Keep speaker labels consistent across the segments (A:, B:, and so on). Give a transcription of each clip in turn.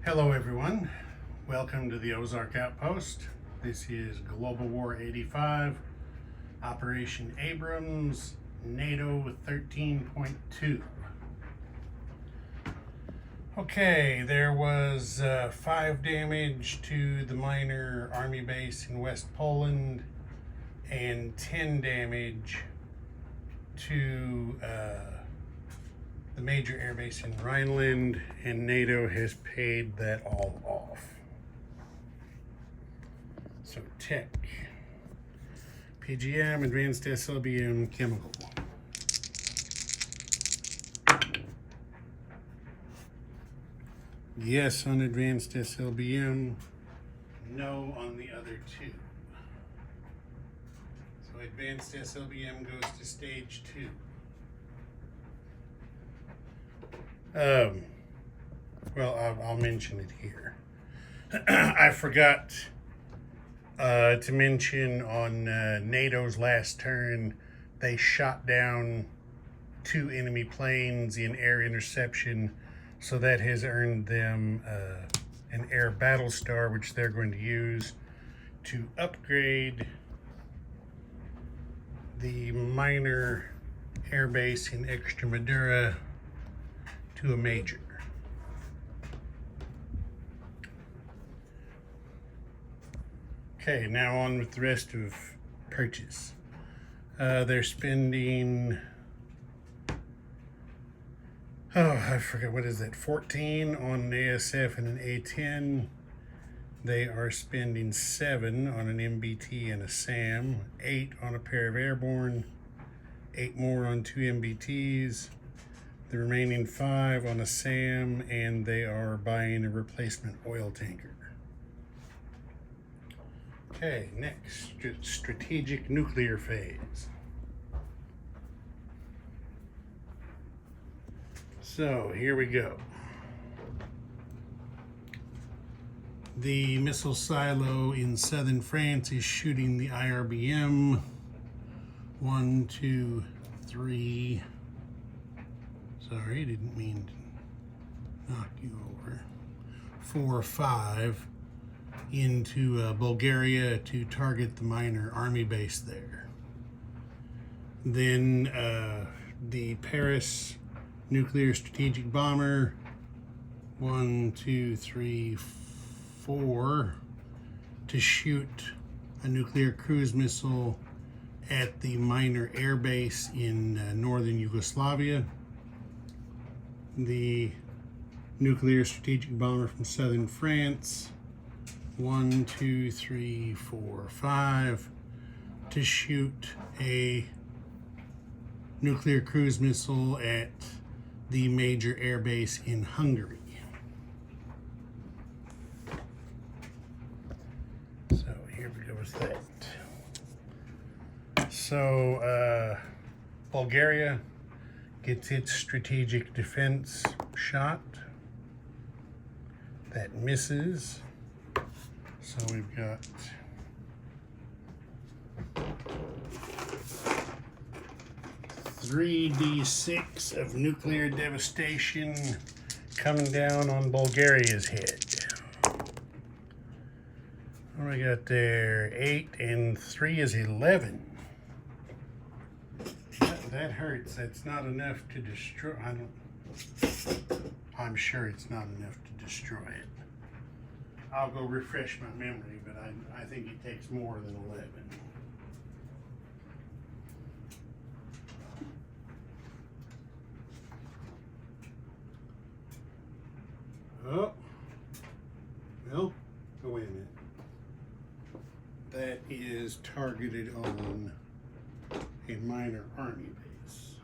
A: Hello everyone, welcome to the Ozark Outpost. This is Global War 85, Operation Abrams, NATO 13.2. Okay, there was 5 damage to the minor army base in West Poland and 10 damage to the major air base in Rhineland, and NATO has paid that all off. So tech, PGM, advanced SLBM, chemical. Yes on advanced SLBM, no on the other two. So advanced SLBM goes to stage 2. Well, I'll mention it here. I forgot to mention on NATO's last turn, they shot down 2 enemy planes in air interception, so that has earned them an air battle star, which they're going to use to upgrade the minor air base in Extremadura to a major. Okay, now on with the rest of purchase. They're spending, I forget, what is that, 14 on an ASF and an A10. They are spending 7 on an MBT and a SAM, 8 on a pair of airborne, 8 more on 2 MBTs, the remaining 5 on a SAM, and they are buying a replacement oil tanker. Okay, next, strategic nuclear phase. So here we go. The missile silo in southern France is shooting the IRBM. 1, 2, 3. Sorry, didn't mean to knock you over. 4, 5 into Bulgaria to target the minor army base there. Then the Paris nuclear strategic bomber, 1, 2, 3, 4, to shoot a nuclear cruise missile at the minor air base in northern Yugoslavia. The nuclear strategic bomber from southern France, 1, 2, 3, 4, 5, to shoot a nuclear cruise missile at the major air base in Hungary. So here we go with that. So Bulgaria gets its strategic defense shot. That misses. So we've got $3d6 of nuclear devastation coming down on Bulgaria's head. What do we got there? 8 and 3 is 11. That hurts. That's not enough to destroy. I'm sure it's not enough to destroy it. I'll go refresh my memory, but I think it takes more than 11. Oh, well, oh, wait a minute. That is targeted on a minor army base.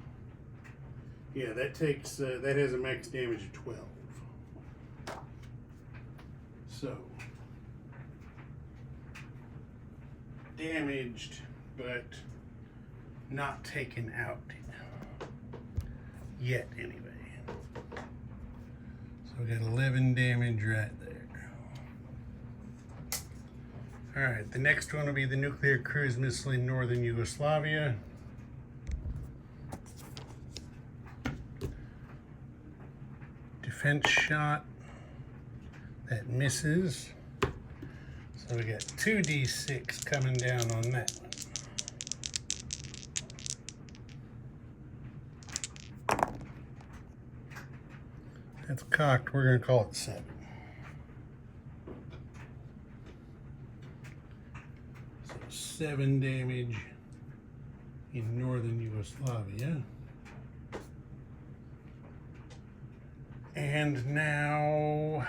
A: Yeah, that takes, that has a max damage of 12. So, damaged, but not taken out yet anyway. So we got 11 damage right there. All right, the next one will be the nuclear cruise missile in northern Yugoslavia. Defense shot, That misses. So we got 2d6 coming down on that one. That's cocked. We're going to call it 7. So 7 damage in northern Yugoslavia. And now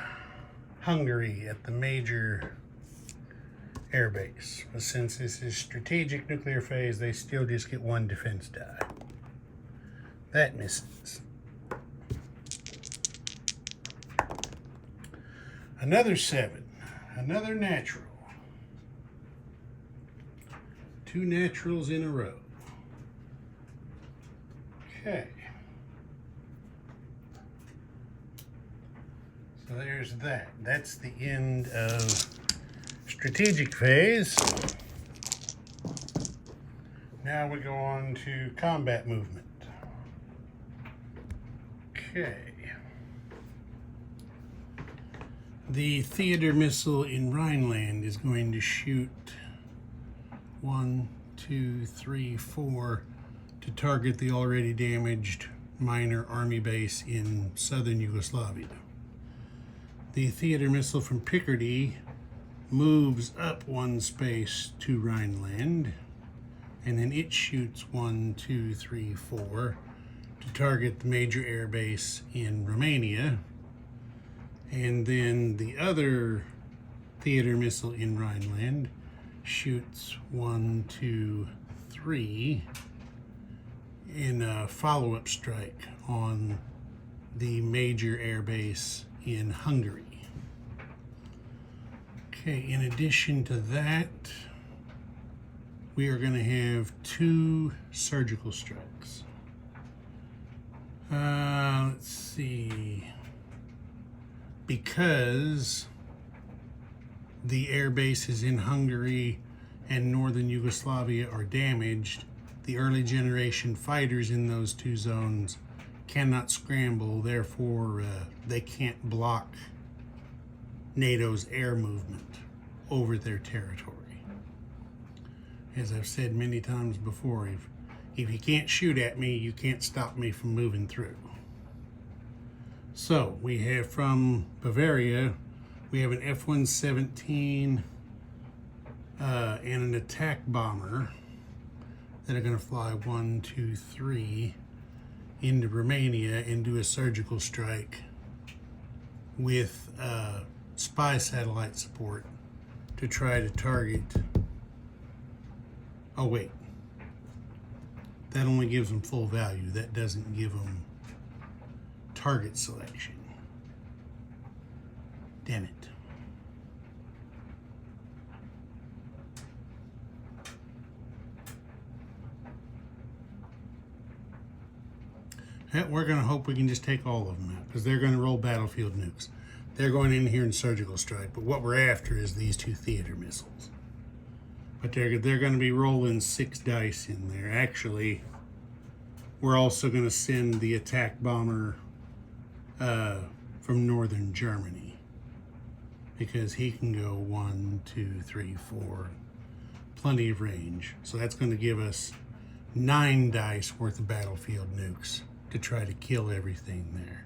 A: Hungary at the major air base. But since this is strategic nuclear phase, they still just get 1 defense die. That misses. Another 7. Another natural. 2 naturals in a row. Okay. So there's that. That's the end of strategic phase. Now we go on to combat movement. Okay. The theater missile in Rhineland is going to shoot 1, 2, 3, 4 to target the already damaged minor army base in southern Yugoslavia. The theater missile from Picardy moves up 1 space to Rhineland, and then it shoots 1, 2, 3, 4 to target the major air base in Romania. And then the other theater missile in Rhineland shoots 1, 2, 3 in a follow-up strike on the major air base in Hungary. Okay, in addition to that, we are going to have 2 surgical strikes. Let's see. Because the air bases in Hungary and northern Yugoslavia are damaged, the early generation fighters in those 2 zones cannot scramble, therefore they can't block NATO's air movement over their territory. As I've said many times before, if you can't shoot at me, you can't stop me from moving through. So we have from Bavaria, we have an F-117 and an attack bomber that are going to fly 1, 2, 3 into Romania and do a surgical strike with spy satellite support to try to target. Oh wait, that only gives them full value. That doesn't give them target selection. Damn it. We're going to hope we can just take all of them out because they're going to roll battlefield nukes. They're going in here in surgical strike, but what we're after is these 2 theater missiles. But they're going to be rolling 6 dice in there. Actually, we're also going to send the attack bomber from northern Germany because he can go 1, 2, 3, 4, plenty of range. So that's going to give us 9 dice worth of battlefield nukes to try to kill everything there.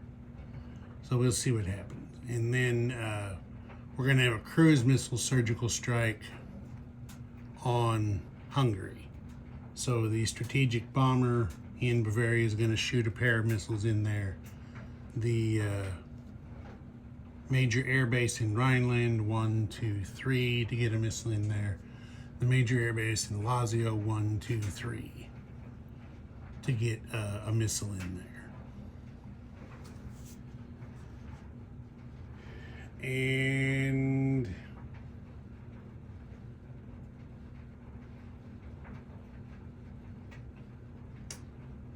A: So we'll see what happens. And then we're going to have a cruise missile surgical strike on Hungary. So the strategic bomber in Bavaria is going to shoot a pair of missiles in there. The major air base in Rhineland, 1, 2, 3 to get a missile in there. The major air base in Lazio, 1, 2, 3 to get a missile in there. And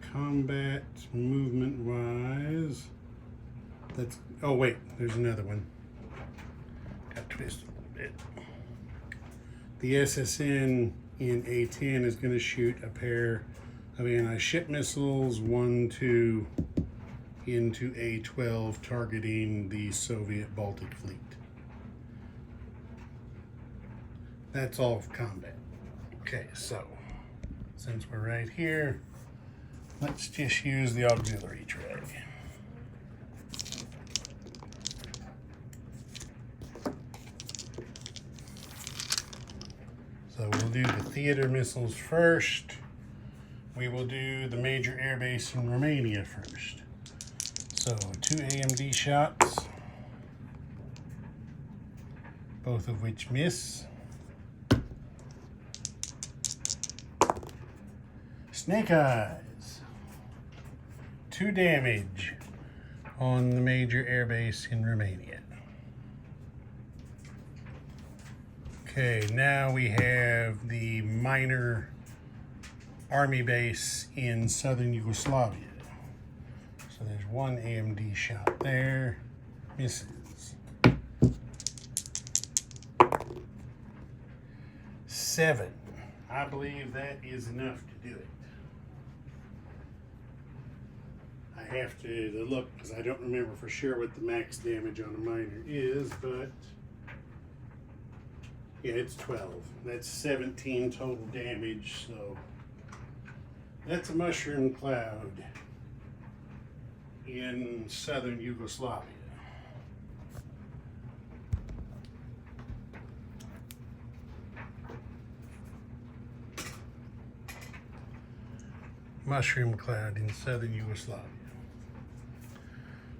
A: combat movement wise, that's, oh wait, there's another one. Got twisted a little bit. The SSN in A10 is going to shoot a pair of anti-ship missiles, 1, 2 into A12, targeting the Soviet Baltic Fleet. That's all of combat. Okay, so since we're right here, let's just use the auxiliary tray. So we'll do the theater missiles first. We will do the major air base in Romania first. So 2 AMD shots, both of which miss. Snake Eyes, 2 damage on the major air base in Romania. Okay, now we have the minor army base in southern Yugoslavia. So there's 1 AMD shot there, misses. 7. I believe that is enough to do it. I have to look because I don't remember for sure what the max damage on a minor is, but yeah, it's 12. That's 17 total damage, so that's a mushroom cloud in southern Yugoslavia. Mushroom cloud in southern Yugoslavia.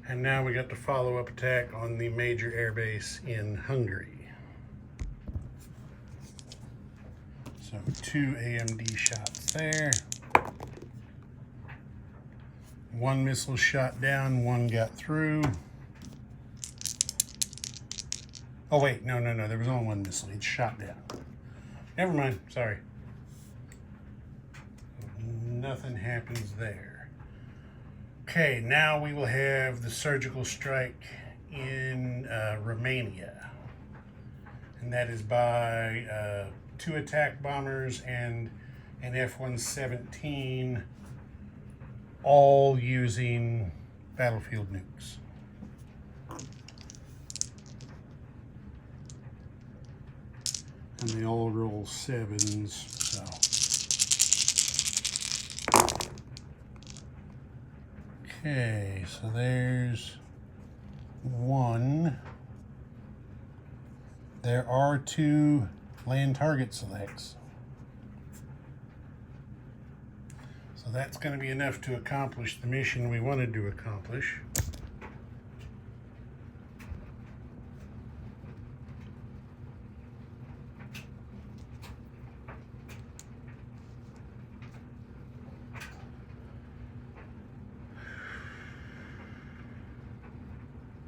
A: And now we got the follow-up attack on the major air base in Hungary. So 2 AMD shots there. 1 missile shot down, 1 got through. Oh wait, no, there was only 1 missile. It's shot down. Never mind, sorry. Nothing happens there. Okay, now we will have the surgical strike in Romania. And that is by 2 attack bombers and an F-117, all using battlefield nukes. And they all roll 7s, so. Okay, so there's 1. There are 2 land target selects. So that's going to be enough to accomplish the mission we wanted to accomplish.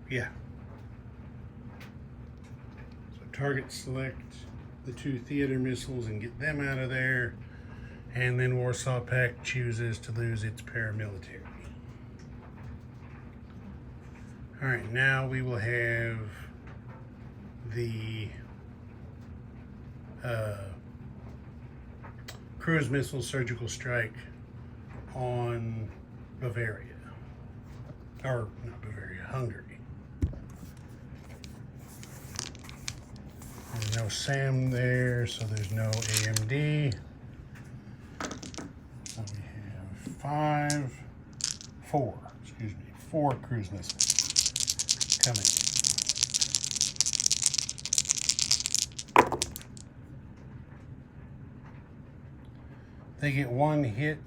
A: Yeah. So target select the 2 theater missiles and get them out of there. And then Warsaw Pact chooses to lose its paramilitary. All right, now we will have the cruise missile surgical strike on Bavaria. Or not Bavaria, Hungary. There's no SAM there, so there's no AMD. So we have 4 cruise missiles coming. They get 1 hit.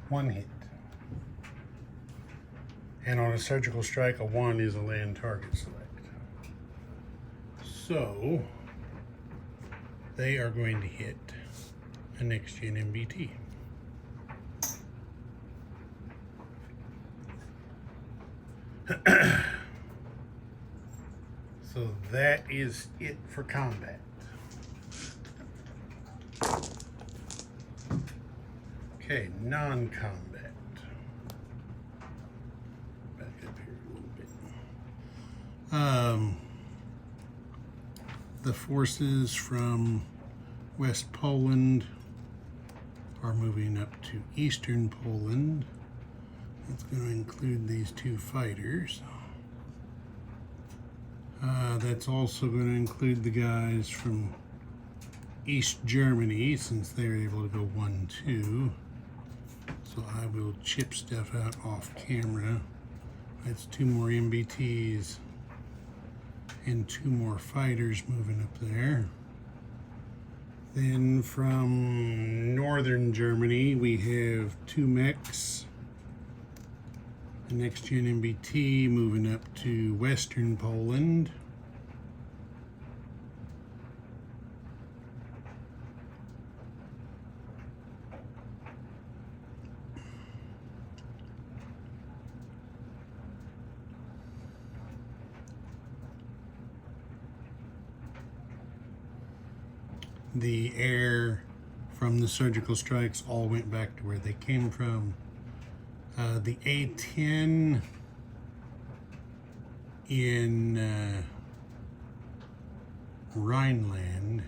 A: 1 hit. And on a surgical strike, a 1 is a land target select. So they are going to hit a next-gen MBT. So that is it for combat. Okay, non-combat. Back up here a little bit. The forces from West Poland are moving up to Eastern Poland. That's going to include these 2 fighters. That's also going to include the guys from East Germany, since they're able to go 1-2. So I will chip stuff out off camera. That's 2 more MBTs and 2 more fighters moving up there. Then from northern Germany, we have 2 mechs. The next gen MBT moving up to western Poland. The air from the surgical strikes all went back to where they came from. The A-10 in Rhineland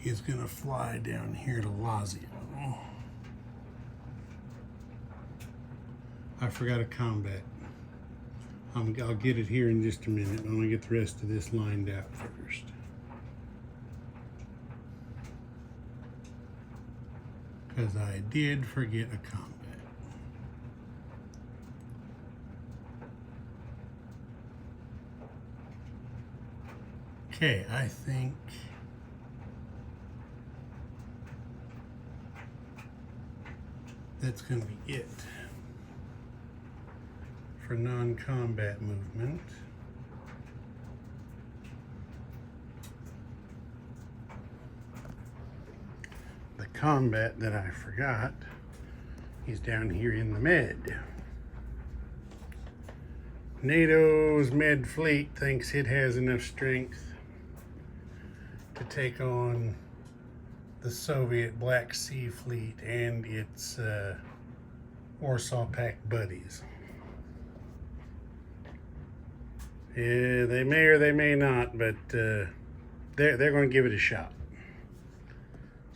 A: is going to fly down here to Lazio. I forgot a combat. I'll get it here in just a minute. I'm going to get the rest of this lined out first. Because I did forget a combat. Okay, I think that's going to be it for non-combat movement. The combat that I forgot is down here in the med. NATO's med fleet thinks it has enough strength to take on the Soviet Black Sea Fleet and its Warsaw Pact buddies. Yeah, they may or they may not, but they're going to give it a shot.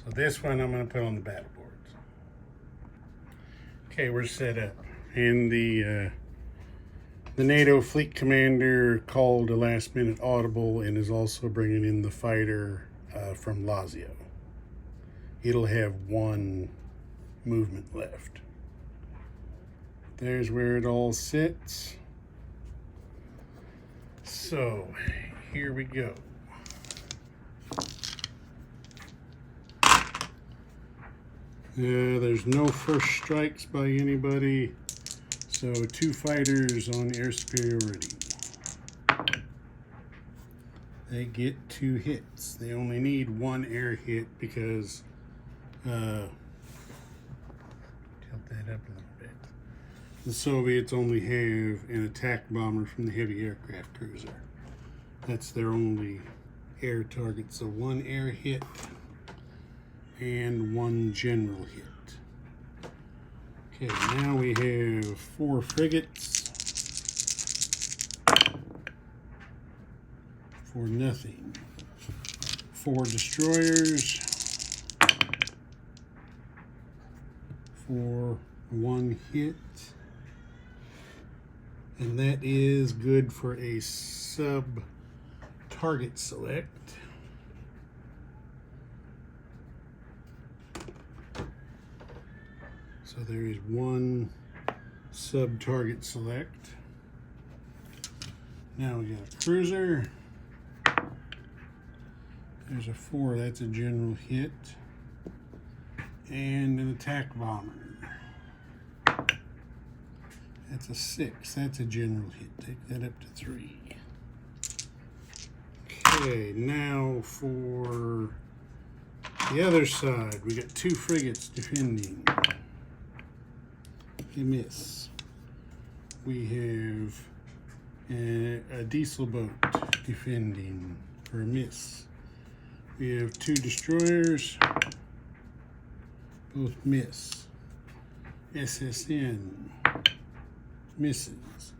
A: So this one I'm going to put on the battle boards. Okay, we're set up. And the NATO fleet commander called a last-minute audible and is also bringing in the fighter from Lazio. It'll have 1 movement left. There's where it all sits. So, here we go. There's no first strikes by anybody, so 2 fighters on air superiority. They get 2 hits. They only need 1 air hit because, tilt that up a little bit. The Soviets only have an attack bomber from the heavy aircraft cruiser. That's their only air target. So 1 air hit and 1 general hit. Okay, now we have 4 frigates for nothing. 4 destroyers for 1 hit. And that is good for a sub-target select. So there is 1 sub-target select. Now we got a cruiser. There's a 4, that's a general hit. And an attack bomber. That's a 6. That's a general hit. Take that up to 3. Okay, now for the other side, we got 2 frigates defending. They miss. We have a diesel boat defending for a miss. We have 2 destroyers. Both miss. SSN. Misses.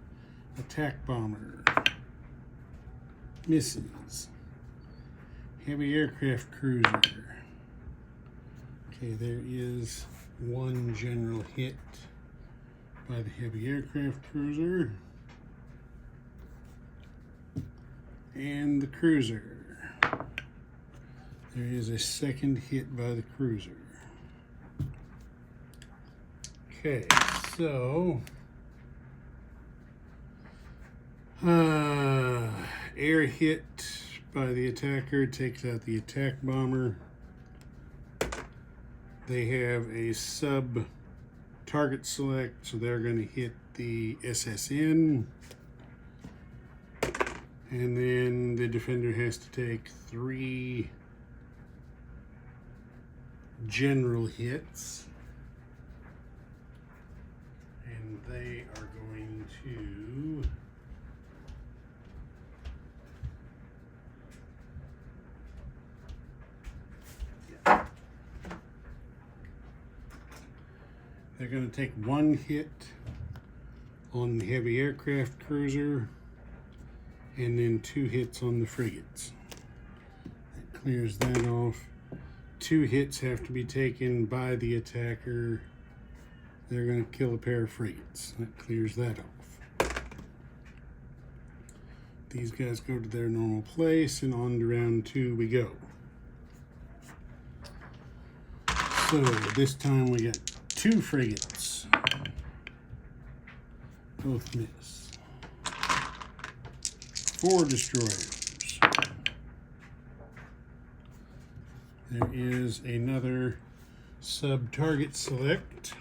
A: Attack bomber. Misses. Heavy aircraft cruiser. Okay, there is 1 general hit by the heavy aircraft cruiser and the cruiser. There is a second hit by the cruiser. Okay, so air hit by the attacker takes out the attack bomber. They have a sub target select, so they're going to hit the SSN. And then the defender has to take 3 general hits. And they are going to they're going to take 1 hit on the heavy aircraft cruiser and then 2 hits on the frigates. That clears that off. 2 hits have to be taken by the attacker. They're going to kill a pair of frigates. That clears that off. These guys go to their normal place, and on to round 2 we go. So this time we got 2 frigates. Both miss. 4 destroyers. There is another sub-target select.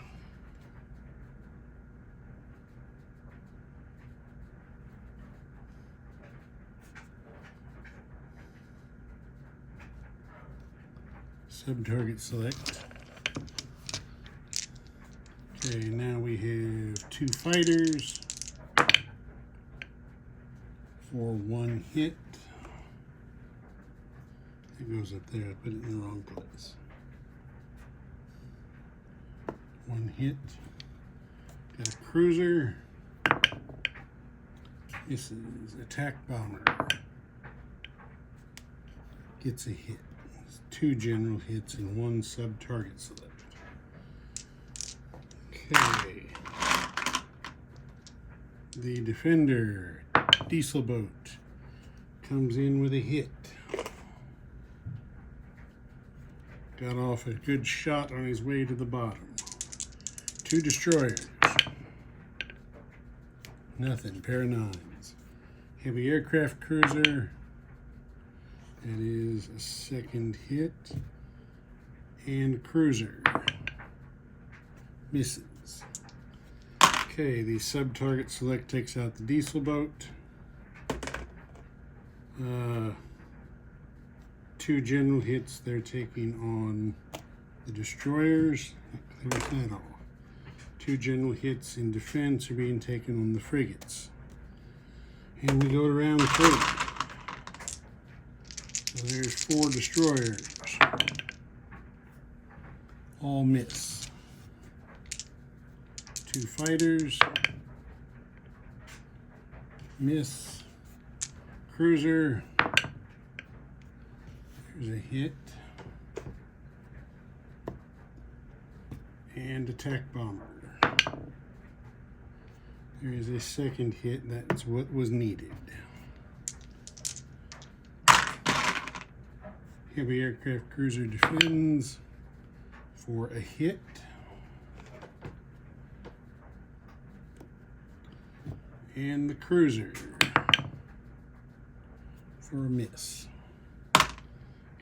A: Sub-target select. Okay, now we have 2 fighters for 1 hit. It goes up there, I put it in the wrong place. 1 hit. Got a cruiser. This is attack bomber. Gets a hit. It's 2 general hits and 1 sub-target select. Okay. The defender, diesel boat, comes in with a hit. Got off a good shot on his way to the bottom. 2 destroyers. Nothing, pair of 9s. Heavy aircraft cruiser. That is a second hit. And cruiser. Misses. Okay, the sub-target select takes out the diesel boat. 2 general hits they're taking on the destroyers. That clears that off. 2 general hits in defense are being taken on the frigates. And we go to round 3. So there's 4 destroyers. All miss. 2 fighters. Miss. Cruiser. There's a hit. And attack bomber. There is a second hit. That's what was needed. Heavy aircraft cruiser defends for a hit. And the cruiser for a miss.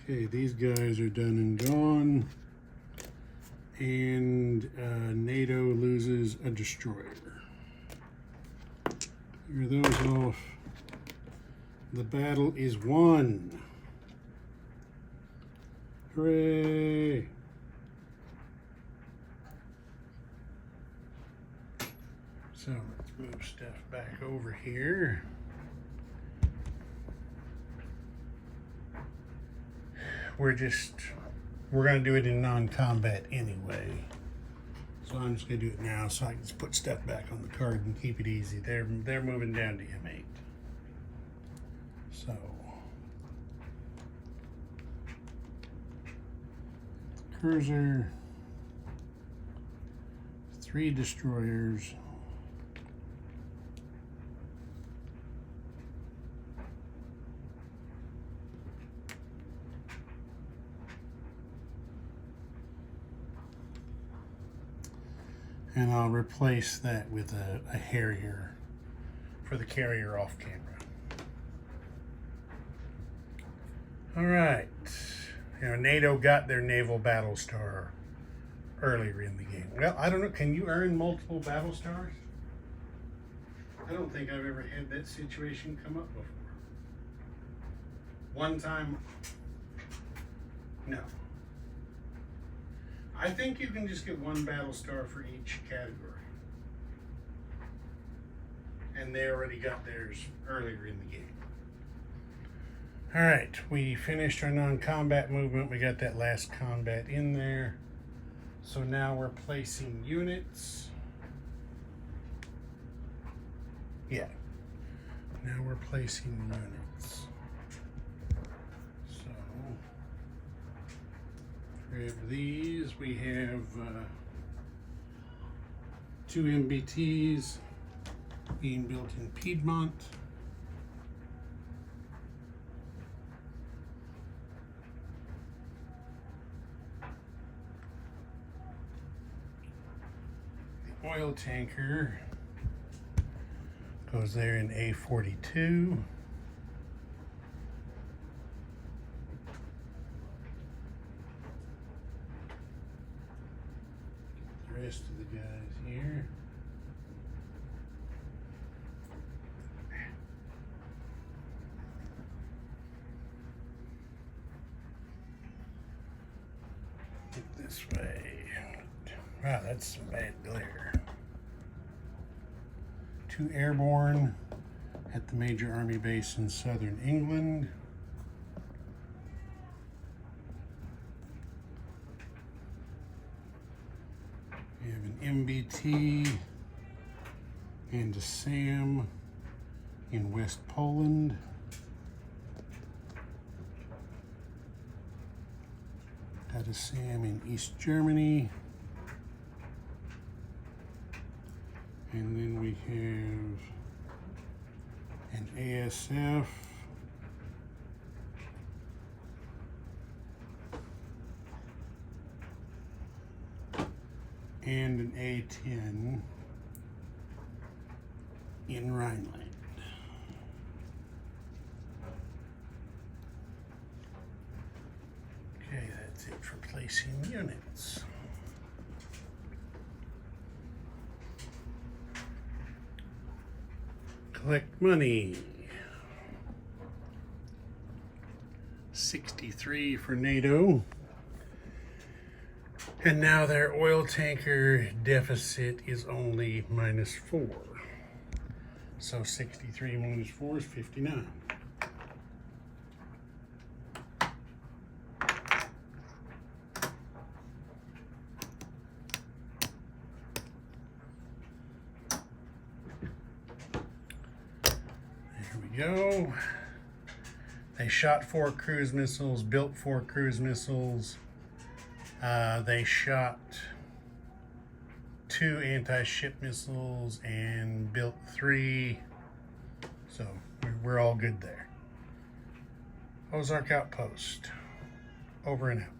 A: Okay, these guys are done and gone. And NATO loses a destroyer. Clear those off. The battle is won. Hooray! So let's move stuff back over here. We're gonna do it in non-combat anyway. So I'm just gonna do it now so I can just put stuff back on the card and keep it easy. They're moving down to M8. So cruiser, 3 destroyers, And I'll replace that with a Harrier for the carrier off camera. All right. You know, NATO got their naval battle star earlier in the game. Well, I don't know. Can you earn multiple battle stars? I don't think I've ever had that situation come up before. One time, no. I think you can just get one battle star for each category. And they already got theirs earlier in the game. All right, we finished our non-combat movement. We got that last combat in there. So now we're placing units. Yeah, now we're placing units. So, grab these. We have 2 MBTs being built in Piedmont. The oil tanker goes there in A42. The rest of the guys here. This way. Wow, that's some bad glare. 2 airborne at the major army base in southern England. We have an MBT and a SAM in West Poland. Got a SAM in East Germany. And then we have an ASF and an A10 in Rhineland. Okay, that's it for placing units. Collect money. 63 for NATO. And now their oil tanker deficit is only -4. So 63 minus 4 is 59. Go. They shot 4 cruise missiles, built 4 cruise missiles. They shot 2 anti-ship missiles and built 3. So we're all good there. Ozark Outpost. Over and out.